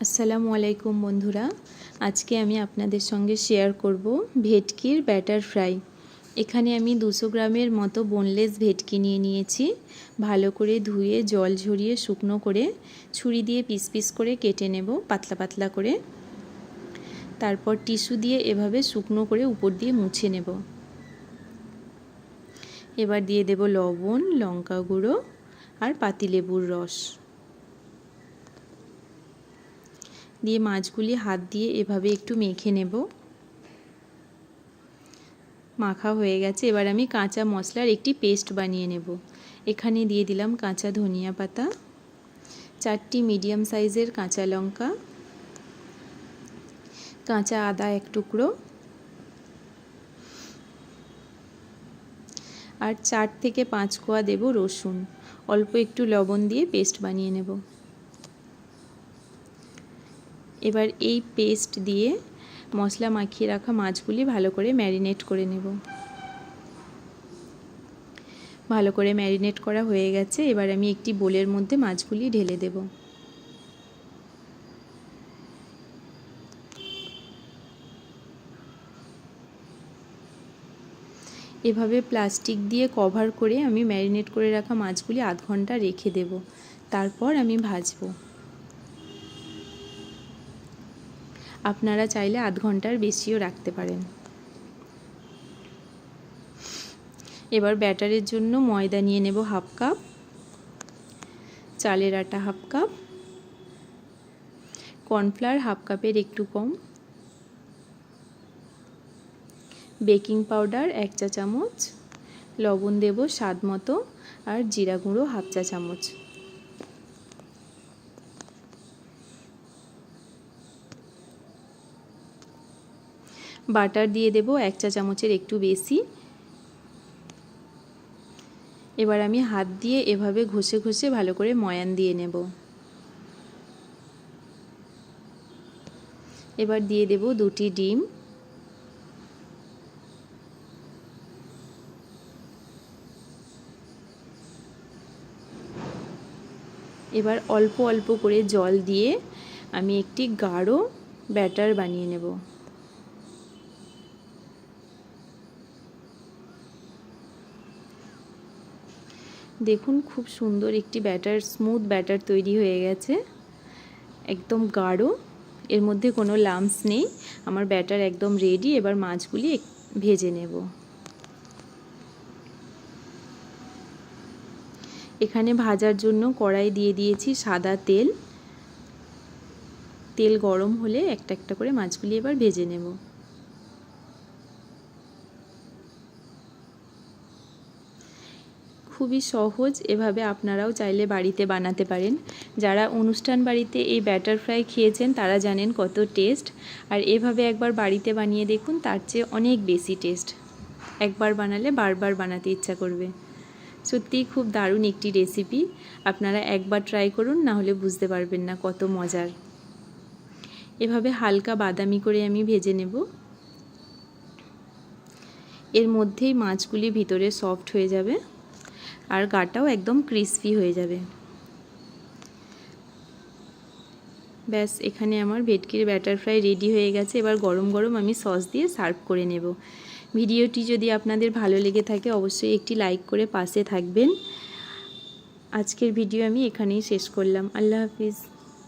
আসসালামু আলাইকুম বন্ধুরা, আজকে আমি আপনাদের সঙ্গে শেয়ার করব ভেটকির ব্যাটার ফ্রাই। এখানে আমি 200 গ্রামের মতো বোনলেস ভেটকি নিয়ে নিয়েছি। ভালো করে ধুয়ে জল ঝরিয়ে শুকনো করে ছুরি দিয়ে পিস পিস করে কেটে নেব পাতলা পাতলা করে। তারপর টিস্যু দিয়ে এভাবে শুকনো করে উপর দিয়ে মুছে নেব। এবার দিয়ে দেব লবণ, লঙ্কা গুঁড়ো আর পাতিলেবুর রস দিয়ে মাছগুলি হাত দিয়ে এভাবে একটু মেখে নেব। মাখা হয়ে গেছে, এবার আমি কাঁচা মশলার একটি পেস্ট বানিয়ে নেব। এখানে দিয়ে দিলাম কাঁচা ধনিয়া পাতা, 4টি মিডিয়াম সাইজের কাঁচা লঙ্কা, কাঁচা আদা 1 টুকরো আর 4 থেকে 5 কোয়া দেব রসুন। অল্প একটু লবণ দিয়ে পেস্ট বানিয়ে নেব। এবার এই পেস্ট দিয়ে মশলা মাখিয়ে রাখা মাছগুলি ভালো করে ম্যারিনেট করে নেব। ভালো করে ম্যারিনেট করা হয়ে গেছে, এবার আমি একটি বোলের মধ্যে মাছগুলি ঢেলে দেব। এভাবে প্লাস্টিক দিয়ে কভার করে আমি ম্যারিনেট করে রাখা মাছগুলি আধ ঘন্টা রেখে দেব। তারপর আমি ভাজবো। আপনারা চাইলে আধ ঘন্টার বেশিও রাখতে পারেন। এবার ব্যাটারের জন্য ময়দা নিয়ে নেব হাফ কাপ, চালের আটা হাফ কাপ, কর্নফ্লাওয়ার হাফ কাপের একটু কম, বেকিং পাউডার 1 চা চামচ, লবণ দেব স্বাদ মতো আর জিরা গুঁড়ো হাফ চা চামচ। বাটার দিয়ে দেব 1 চা চামচের একটু বেশি। এবার আমি হাত দিয়ে এভাবে ঘষে ঘষে ভালো করে ময়ান দিয়ে নেব। এবার দিয়ে দেব 2টি ডিম। এবার অল্প অল্প করে জল দিয়ে আমি একটি গাঢ় ব্যাটার বানিয়ে নেব। দেখুন, খুব সুন্দর একটি ব্যাটার, স্মুথ ব্যাটার তৈরি হয়ে গেছে, একদম গাঢ়, এর মধ্যে কোনো লাম্পস নেই। আমার ব্যাটার একদম রেডি। এবার মাছগুলি ভেজে নেব। এখানে ভাজার জন্য কড়াই দিয়ে দিয়েছি সাদা তেল। তেল গরম হলে একটা একটা করে মাছগুলি এবার ভেজে নেব। খুবই সহজ, এভাবে আপনারাও চাইলে বাড়িতে বানাতে পারেন। যারা অনুষ্ঠান বাড়িতে এই ব্যাটার ফ্রাই খেয়েছেন তারা জানেন কত টেস্ট, আর এভাবে একবার বাড়িতে বানিয়ে দেখুন, তার চেয়ে অনেক বেশি টেস্ট। একবার বানালে বারবার বানাতে ইচ্ছা করবে। সত্যিই খুব দারুণ একটি রেসিপি। আপনারা একবার ট্রাই করুন, না হলে বুঝতে পারবেন না কত মজার। এভাবে হালকা বাদামি করে আমি ভেজে নেব। এর মধ্যেই মাছগুলি ভিতরে সফট হয়ে যাবে আর গাটাও একদম ক্রিসপি হয়ে যাবে। ব্যাস, এখানে আমার ভেটকির ব্যাটার ফ্রাই রেডি হয়ে গেছে। এবার গরম গরম আমি সস দিয়ে সার্ভ করে নেব। ভিডিওটি যদি আপনাদের ভালো লেগে থাকে অবশ্যই একটি লাইক করে পাশে থাকবেন। আজকের ভিডিও আমি এখানেই শেষ করলাম। আল্লাহ হাফিজ।